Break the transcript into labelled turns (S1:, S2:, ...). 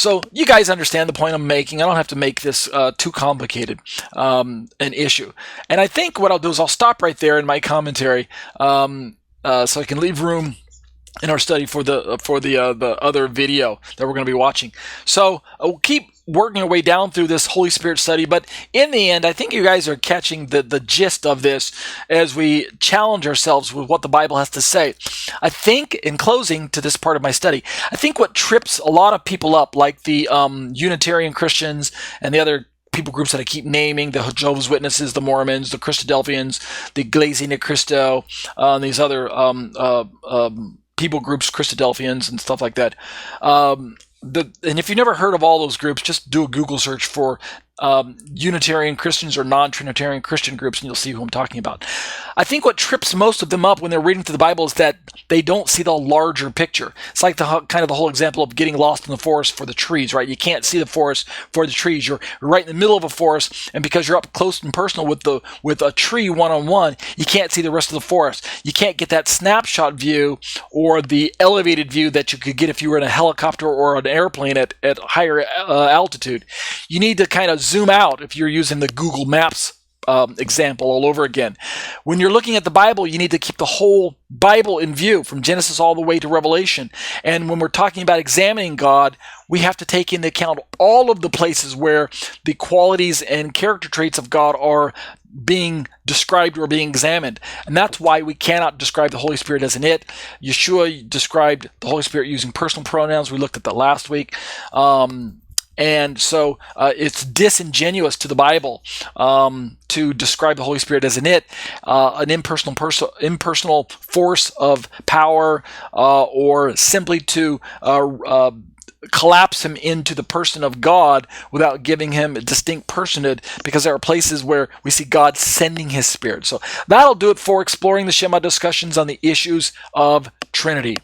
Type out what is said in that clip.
S1: So you guys understand the point I'm making. I don't have to make this too complicated an issue. And I think what I'll do is I'll stop right there in my commentary so I can leave room in our study for the other video that we're going to be watching. So we'll keep working our way down through this Holy Spirit study, but in the end, I think you guys are catching the gist of this as we challenge ourselves with what the Bible has to say. I think, in closing to this part of my study, I think what trips a lot of people up, like the Unitarian Christians and the other people groups that I keep naming, the Jehovah's Witnesses, the Mormons, the Christadelphians, the Iglesia Ni Cristo, and these other people groups, Christadelphians and stuff like that. And if you've never heard of all those groups, just do a Google search for Unitarian Christians or non-Trinitarian Christian groups, and you'll see who I'm talking about. I think what trips most of them up when they're reading through the Bible is that they don't see the larger picture. It's like the whole example of getting lost in the forest for the trees, right? You can't see the forest for the trees. You're right in the middle of a forest, and because you're up close and personal with a tree one-on-one, you can't see the rest of the forest. You can't get that snapshot view or the elevated view that you could get if you were in a helicopter or an airplane at higher altitude. You need to kind of zoom out if you're using the Google Maps example all over again. When you're looking at the Bible, you need to keep the whole Bible in view from Genesis all the way to Revelation. And when we're talking about examining God, we have to take into account all of the places where the qualities and character traits of God are being described or being examined. And that's why we cannot describe the Holy Spirit as an it. Yeshua described the Holy Spirit using personal pronouns. We looked at that last week. And so it's disingenuous to the Bible to describe the Holy Spirit as an it, an impersonal force of power, or simply to collapse him into the person of God without giving him a distinct personhood, because there are places where we see God sending his Spirit. So that'll do it for exploring the Shema discussions on the issues of Trinity.